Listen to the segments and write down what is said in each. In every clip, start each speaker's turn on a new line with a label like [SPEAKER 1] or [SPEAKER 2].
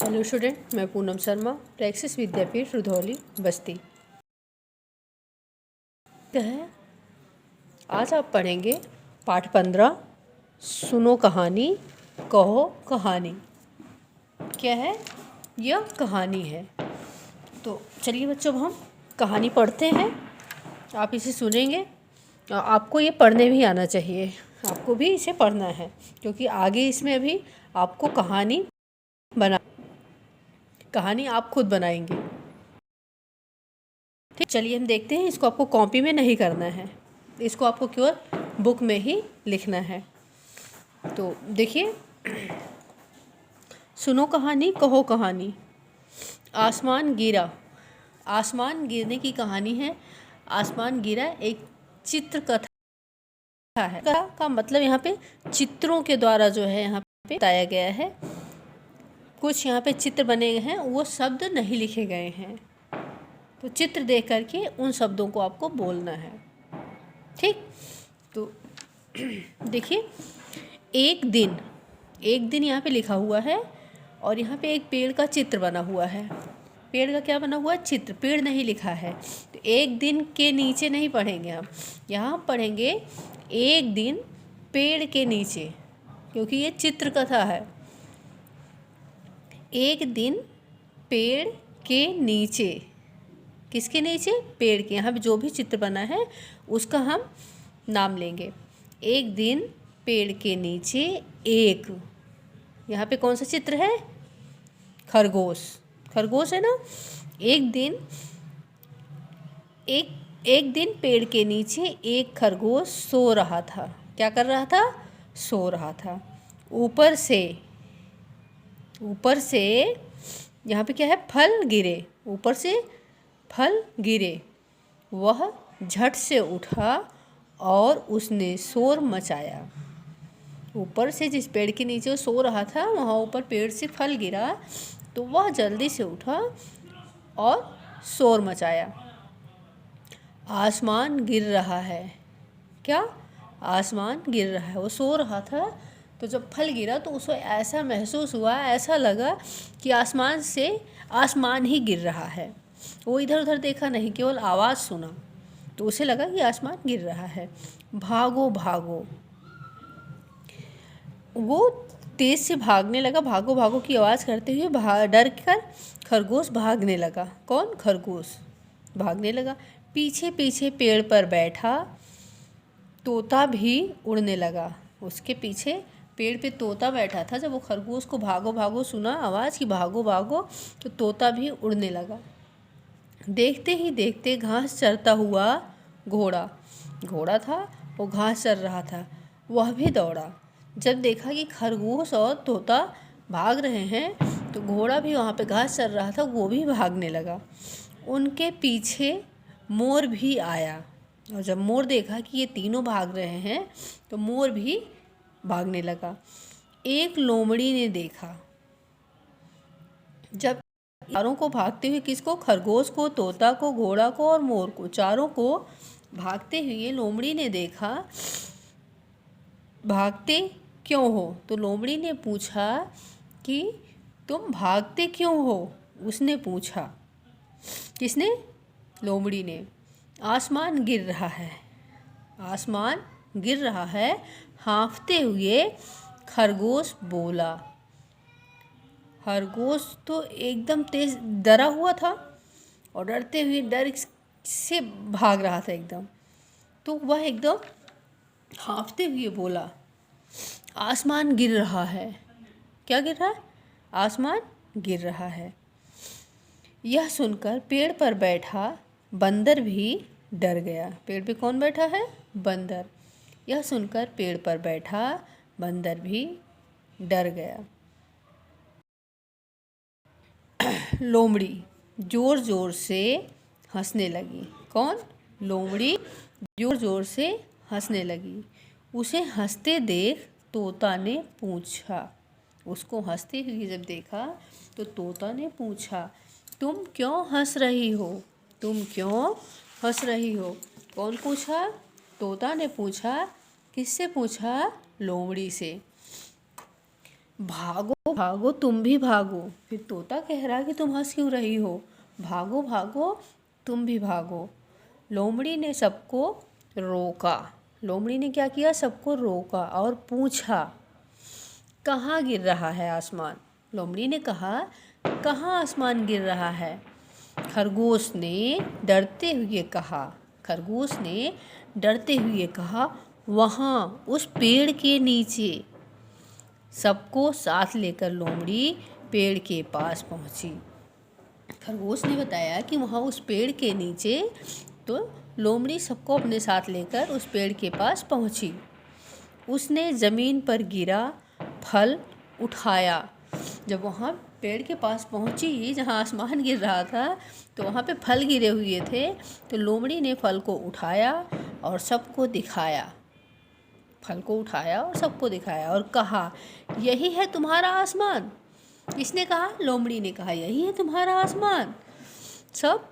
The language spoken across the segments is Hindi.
[SPEAKER 1] हेलो स्टूडेंट, मैं पूनम शर्मा, प्रेक्सिस विद्यापीठ रुधौली बस्ती। है आज आप पढ़ेंगे पाठ 15 सुनो कहानी कहो कहानी। क्या है? यह कहानी है। तो चलिए बच्चों, अब हम कहानी पढ़ते हैं। आप इसे सुनेंगे और आपको ये पढ़ने भी आना चाहिए। आपको भी इसे पढ़ना है क्योंकि आगे इसमें अभी आपको कहानी आप खुद बनाएंगे। ठीक, चलिए हम देखते हैं। इसको आपको कॉपी में नहीं करना है, इसको आपको केवल बुक में ही लिखना है। तो देखिए, सुनो कहानी कहो कहानी। आसमान गिरा। आसमान गिरने की कहानी है। आसमान गिरा एक चित्र कथा है। कथा का मतलब यहाँ पे चित्रों के द्वारा जो है यहाँ पे बताया गया है। कुछ यहाँ पे चित्र बने हैं, वो शब्द नहीं लिखे गए हैं। तो चित्र देख करके उन शब्दों को आपको बोलना है। ठीक, तो देखिए, एक दिन यहाँ पे लिखा हुआ है और यहाँ पे एक पेड़ का चित्र बना हुआ है। पेड़ का क्या बना हुआ है? चित्र। पेड़ नहीं लिखा है। तो एक दिन के नीचे नहीं पढ़ेंगे हम, यहाँ पढ़ेंगे एक दिन पेड़ के नीचे, क्योंकि ये चित्र कथा है। एक दिन पेड़ के नीचे। किसके नीचे? पेड़ के। यहाँ पे जो भी चित्र बना है उसका हम नाम लेंगे। एक दिन पेड़ के नीचे एक, यहाँ पे कौन सा चित्र है? खरगोश। खरगोश है ना। एक दिन पेड़ के नीचे एक खरगोश सो रहा था। क्या कर रहा था? सो रहा था। ऊपर से यहाँ पे क्या है? फल गिरे। ऊपर से फल गिरे। वह झट से उठा और उसने शोर मचाया। ऊपर से जिस पेड़ के नीचे वो सो रहा था, वहाँ ऊपर पेड़ से फल गिरा, तो वह जल्दी से उठा और शोर मचाया। आसमान गिर रहा है। क्या? आसमान गिर रहा है। वो सो रहा था, तो जब फल गिरा तो उसको ऐसा महसूस हुआ, ऐसा लगा कि आसमान ही गिर रहा है। वो इधर उधर देखा नहीं, केवल आवाज़ सुना, तो उसे लगा कि आसमान गिर रहा है। भागो भागो। वो तेज़ से भागने लगा। भागो भागो की आवाज़ करते हुए डर कर खरगोश भागने लगा। कौन? खरगोश भागने लगा। पीछे पीछे पेड़ पर बैठा तोता भी उड़ने लगा। उसके पीछे पेड़ पे तोता बैठा था। जब वो खरगोश को भागो भागो सुना आवाज़ कि भागो भागो, तो तोता भी उड़ने लगा। देखते ही देखते घास चरता हुआ घोड़ा था, वो घास चर रहा था, वह भी दौड़ा। जब देखा कि खरगोश और तोता भाग रहे हैं, तो घोड़ा भी वहाँ पे घास चर रहा था, वो भी भागने लगा। उनके पीछे मोर भी आया, और जब मोर देखा कि ये तीनों भाग रहे हैं, तो मोर भी भागने लगा। एक लोमड़ी ने देखा। जब चारों को भागते हुए, किसको? खरगोश को, तोता को, घोड़ा को और मोर को, चारों को भागते हुए लोमड़ी ने देखा। भागते क्यों हो? तो लोमड़ी ने पूछा कि तुम भागते क्यों हो? उसने पूछा। किसने? लोमड़ी ने। आसमान गिर रहा है। आसमान गिर रहा है, हाँफते हुए खरगोश बोला। खरगोश तो एकदम तेज डरा हुआ था और डरते हुए डर से भाग रहा था एकदम। तो वह एकदम हाँफते हुए बोला, आसमान गिर रहा है। क्या गिर रहा है? आसमान गिर रहा है। यह सुनकर पेड़ पर बैठा बंदर भी डर गया। पेड़ पे कौन बैठा है? बंदर। यह सुनकर पेड़ पर बैठा बंदर भी डर गया। लोमड़ी जोर जोर से हंसने लगी। कौन? लोमड़ी जोर जोर से हंसने लगी। उसे हंसते देख तोता ने पूछा। उसको हंसते हुए जब देखा तो तोता ने पूछा, तुम क्यों हंस रही हो? तुम क्यों हंस रही हो? कौन पूछा? तोता ने पूछा। किससे पूछा? लोमड़ी से। भागो भागो तुम भी भागो। फिर तोता कह रहा कि तुम हंस क्यों रही हो, भागो भागो तुम भी भागो। लोमड़ी ने सबको रोका। लोमड़ी ने क्या किया, सबको रोका और पूछा कहाँ गिर रहा है आसमान। लोमड़ी ने कहा कहाँ आसमान गिर रहा है। खरगोश ने डरते हुए कहा, खरगोश ने डरते हुए कहा वहाँ उस पेड़ के नीचे। सबको साथ लेकर लोमड़ी पेड़ के पास पहुंची। खरगोश ने बताया कि वहाँ उस पेड़ के नीचे, तो लोमड़ी सबको अपने साथ लेकर उस पेड़ के पास पहुंची। उसने ज़मीन पर गिरा फल उठाया। जब वहाँ पेड़ के पास पहुंची जहाँ आसमान गिर रहा था, तो वहाँ पे फल गिरे हुए थे। तो लोमड़ी ने फल को उठाया और सबको दिखाया, फल को उठाया और सबको दिखाया और कहा यही है तुम्हारा आसमान। किसने कहा, लोमड़ी ने कहा यही है तुम्हारा आसमान। सब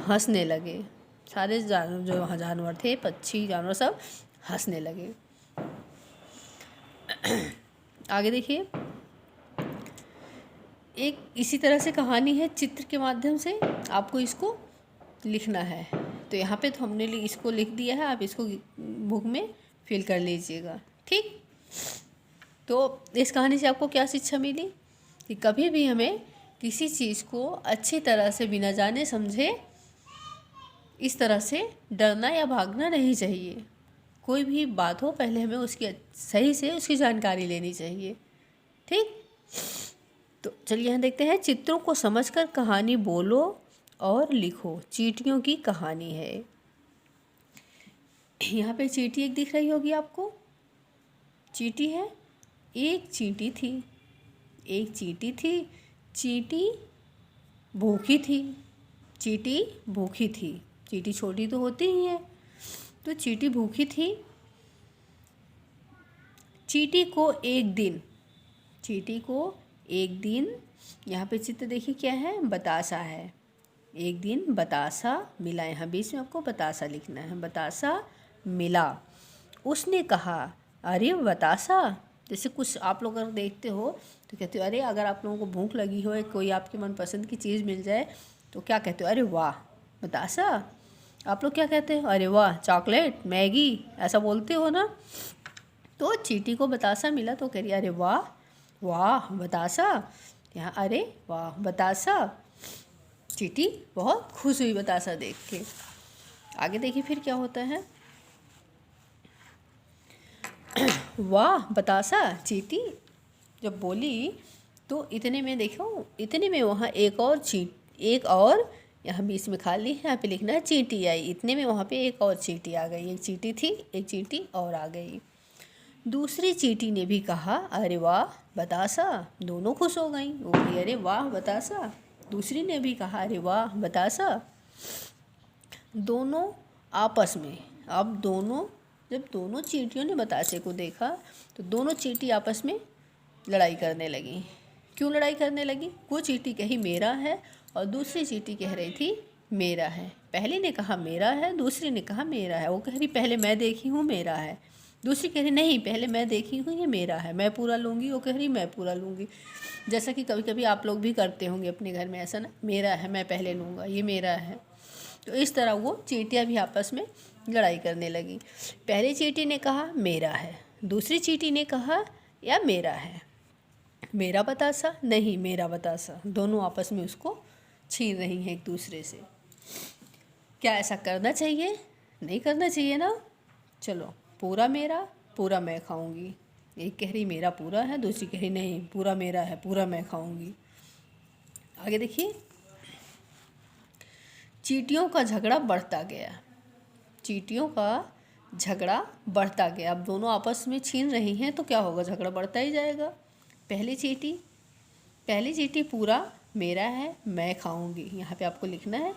[SPEAKER 1] हंसने लगे, सारे जानवर जो वहाँ जानवर थे, पक्षी जानवर सब हंसने लगे। आगे देखिए, एक इसी तरह से कहानी है, चित्र के माध्यम से आपको इसको लिखना है। तो यहाँ पे तो हमने इसको लिख दिया है, आप इसको बुक में फिल कर लीजिएगा, ठीक। तो इस कहानी से आपको क्या शिक्षा मिली कि कभी भी हमें किसी चीज़ को अच्छी तरह से बिना जाने समझे इस तरह से डरना या भागना नहीं चाहिए। कोई भी बात हो पहले हमें उसकी सही से उसकी जानकारी लेनी चाहिए, ठीक। तो चलिए यहाँ देखते हैं, चित्रों को समझकर कहानी बोलो और लिखो। चींटियों की कहानी है। यहाँ पे चींटी एक दिख रही होगी आपको, चींटी है। एक चींटी थी, एक चींटी थी, चींटी भूखी थी, चींटी भूखी थी। चींटी छोटी तो होती ही है, तो चींटी भूखी थी। चींटी को एक दिन, चींटी को एक दिन, यहाँ पे चित्र देखिए क्या है, बतासा है। एक दिन बतासा मिला, यहाँ बीच में आपको बतासा लिखना है, बतासा मिला। उसने कहा अरे बतासा, जैसे कुछ आप लोग अगर देखते हो तो कहते हो अरे, अगर आप लोगों को भूख लगी हो, कोई आपकी मनपसंद की चीज़ मिल जाए तो क्या कहते हो, अरे वाह बतासा। आप लोग क्या कहते हैं, अरे वाह चॉकलेट, मैगी, ऐसा बोलते हो ना। तो चींटी को बतासा मिला तो कह रही अरे वाह वाह बतासा, यहाँ अरे वाह बतासा। चींटी बहुत खुश हुई बतासा देख के। आगे देखिए फिर क्या होता है। वाह बतासा, चींटी जब बोली तो इतने में देखो, इतने में वहाँ एक और यहाँ बीच में खाली है, यहाँ पे लिखना है चींटी आई। इतने में वहाँ पे एक और चींटी आ गई, एक चींटी थी, एक चींटी और आ गई। दूसरी चींटी ने भी कहा अरे वाह बतासा, दोनों खुश हो गई। वो भी अरे वाह बतासा। दूसरी ने भी कहा अरे वाह बतासा। दोनों आपस में, अब जब दोनों चींटियों ने बतासे को देखा तो दोनों चींटी आपस में लड़ाई करने लगी। क्यों लड़ाई करने लगी, वो चींटी कही मेरा है और दूसरी चींटी कह रही थी मेरा है। पहले ने कहा मेरा है, दूसरी ने कहा मेरा है। वो कह रही पहले मैं देखी हूँ मेरा है, दूसरी कह रही नहीं पहले मैं देखी हूँ ये मेरा है, मैं पूरा लूँगी। वो कह रही मैं पूरा लूँगी। जैसा कि कभी कभी आप लोग भी करते होंगे अपने घर में ऐसा ना, मेरा है मैं पहले लूँगा, ये मेरा है। तो इस तरह वो चींटियाँ भी आपस में लड़ाई करने लगी। पहली चींटी ने कहा मेरा है, दूसरी चींटी ने कहा या मेरा है, मेरा बतासा नहीं मेरा बतासा। दोनों आपस में उसको छीन रही हैं एक दूसरे से। क्या ऐसा करना चाहिए, नहीं करना चाहिए ना। चलो पूरा मेरा, पूरा मैं खाऊंगी। एक कह रही मेरा पूरा है, दूसरी कह रही नहीं पूरा मेरा है, पूरा मैं खाऊंगी। आगे देखिए, चींटियों का झगड़ा बढ़ता गया। चींटियों का झगड़ा बढ़ता गया। अब दोनों आपस में छीन रही हैं तो क्या होगा, झगड़ा बढ़ता ही जाएगा। पहली चींटी पूरा मेरा है मैं खाऊंगी, यहाँ पे आपको लिखना है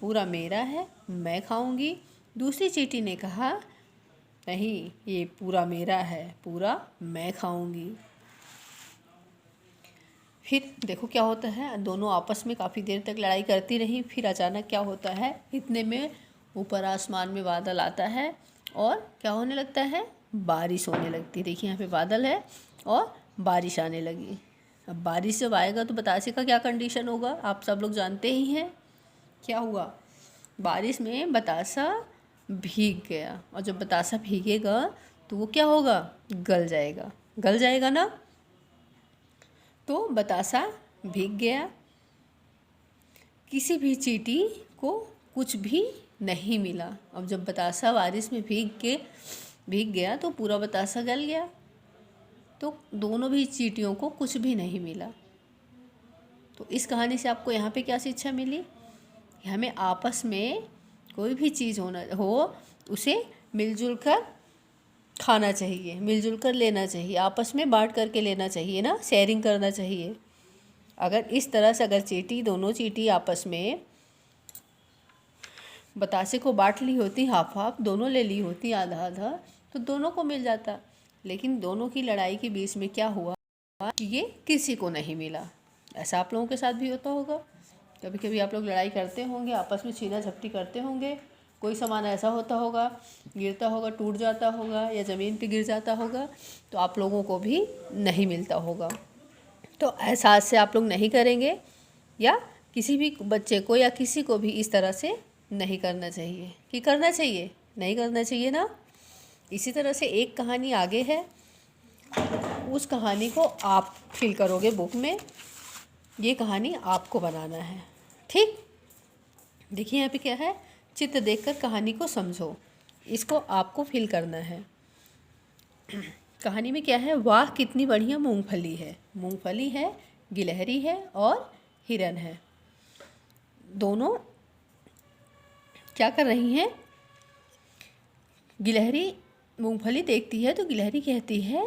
[SPEAKER 1] पूरा मेरा है मैं खाऊंगी। दूसरी चींटी ने कहा नहीं ये पूरा मेरा है, पूरा मैं खाऊंगी। फिर देखो क्या होता है, दोनों आपस में काफ़ी देर तक लड़ाई करती रही। फिर अचानक क्या होता है, इतने में ऊपर आसमान में बादल आता है और क्या होने लगता है, बारिश होने लगती है। देखिए यहाँ पे बादल है और बारिश आने लगी। अब बारिश जब आएगा तो बतासे का क्या कंडीशन होगा, आप सब लोग जानते ही हैं। क्या हुआ, बारिश में बतासा भीग गया, और जब बतासा भीगेगा तो वो क्या होगा, गल जाएगा, गल जाएगा ना। तो बतासा भीग गया, किसी भी चींटी को कुछ भी नहीं मिला। अब जब बतासा बारिश में भीग गया तो पूरा बतासा गल गया, तो दोनों भी चींटियों को कुछ भी नहीं मिला। तो इस कहानी से आपको यहाँ पे क्या शिक्षा मिली कि हमें आपस में कोई भी चीज़ हो उसे मिलजुल कर खाना चाहिए, मिलजुल कर लेना चाहिए, आपस में बांट करके लेना चाहिए ना, शेयरिंग करना चाहिए। अगर इस तरह से अगर दोनों चींटी आपस में बतासे को बांट ली होती, हाफ हाफ दोनों ले ली होती, आधा आधा, तो दोनों को मिल जाता। लेकिन दोनों की लड़ाई के बीच में क्या हुआ कि ये किसी को नहीं मिला। ऐसा आप लोगों के साथ भी होता होगा, कभी कभी आप लोग लड़ाई करते होंगे, आपस में छीना झपटी करते होंगे, कोई सामान ऐसा होता होगा, गिरता होगा, टूट जाता होगा या ज़मीन पे गिर जाता होगा, तो आप लोगों को भी नहीं मिलता होगा। तो एहसास से आप लोग नहीं करेंगे, या किसी भी बच्चे को या किसी को भी इस तरह से नहीं करना चाहिए। कि करना चाहिए, नहीं करना चाहिए ना। इसी तरह से एक कहानी आगे है, उस कहानी को आप फिल करोगे बुक में, ये कहानी आपको बनाना है। ठीक, देखिए यहाँ पे क्या है, चित्र देखकर कहानी को समझो, इसको आपको फिल करना है। कहानी में क्या है, वाह कितनी बढ़िया मूंगफली है। मूंगफली है, गिलहरी है और हिरन है, दोनों क्या कर रही हैं। गिलहरी मूंगफली देखती है तो गिलहरी कहती है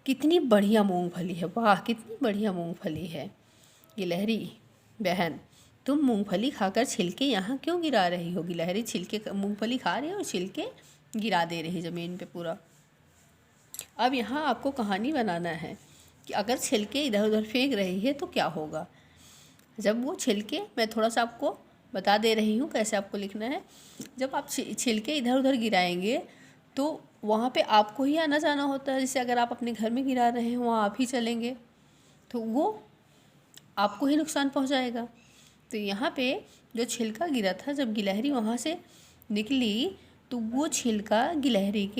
[SPEAKER 1] कितनी बढ़िया मूंगफली है, वाह कितनी बढ़िया मूंगफली है। गिलहरी बहन, तुम मूंगफली खाकर छिलके यहाँ क्यों गिरा रही हो। गिलहरी छिलके मूंगफली खा रही है और छिलके गिरा दे रही ज़मीन पे पूरा। अब यहाँ आपको कहानी बनाना है कि अगर छिलके इधर उधर फेंक रही है तो क्या होगा। जब वो छिलके, मैं थोड़ा सा आपको बता दे रही हूँ कैसे आपको लिखना है। जब आप छिलके इधर उधर गिराएंगे तो वहाँ पे आपको ही आना जाना होता है। जैसे अगर आप अपने घर में गिरा रहे हैं, वहाँ आप ही चलेंगे तो वो आपको ही नुकसान पहुँचाएगा। तो यहाँ पे जो छिलका गिरा था, जब गिलहरी वहाँ से निकली तो वो छिलका गिलहरी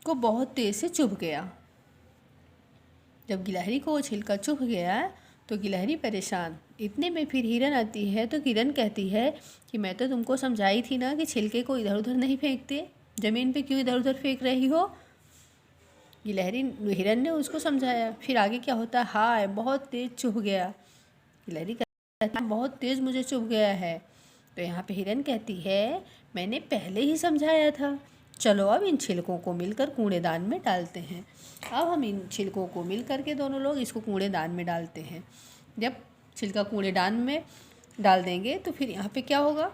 [SPEAKER 1] को बहुत तेज़ से चुभ गया। जब गिलहरी को वो छिलका चुभ गया तो गिलहरी परेशान। इतने में फिर हिरन आती है तो हिरन कहती है कि मैं तो तुमको समझाई थी ना कि छिलके को इधर उधर नहीं फेंकते, ज़मीन पे क्यों इधर उधर फेंक रही हो। हिरन ने उसको समझाया। फिर आगे क्या होता है, हाय बहुत तेज़ चुभ गया। गिलहरी कहती है बहुत तेज़ मुझे चुभ गया है। तो यहाँ पे हिरन कहती है मैंने पहले ही समझाया था। चलो अब इन छिलकों को मिलकर कूड़ेदान में डालते हैं। अब हम इन छिलकों को मिल करके दोनों लोग इसको कूड़ेदान में डालते हैं। जब छिलका कूड़ेदान में डाल देंगे तो फिर यहाँ पे क्या होगा,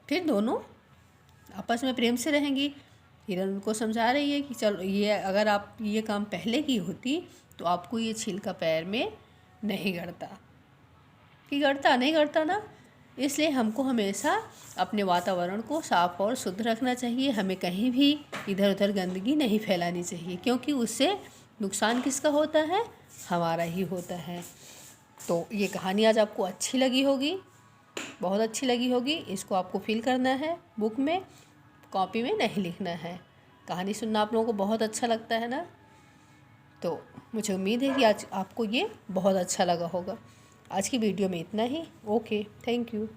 [SPEAKER 1] फिर दोनों आपस में प्रेम से रहेंगी। हिरन उनको समझा रही है कि चलो ये अगर आप ये काम पहले की होती तो आपको ये छिलका पैर में नहीं गड़ता। कि गड़ता नहीं गड़ता ना। इसलिए हमको हमेशा अपने वातावरण को साफ और शुद्ध रखना चाहिए। हमें कहीं भी इधर उधर गंदगी नहीं फैलानी चाहिए, क्योंकि उससे नुकसान किसका होता है, हमारा ही होता है। तो ये कहानी आज आपको अच्छी लगी होगी, बहुत अच्छी लगी होगी। इसको आपको फिल करना है बुक में, कॉपी में नहीं लिखना है। कहानी सुनना आप लोगों को बहुत अच्छा लगता है ना। तो मुझे उम्मीद है कि आज आपको ये बहुत अच्छा लगा होगा। आज की वीडियो में इतना ही। Okay, thank you.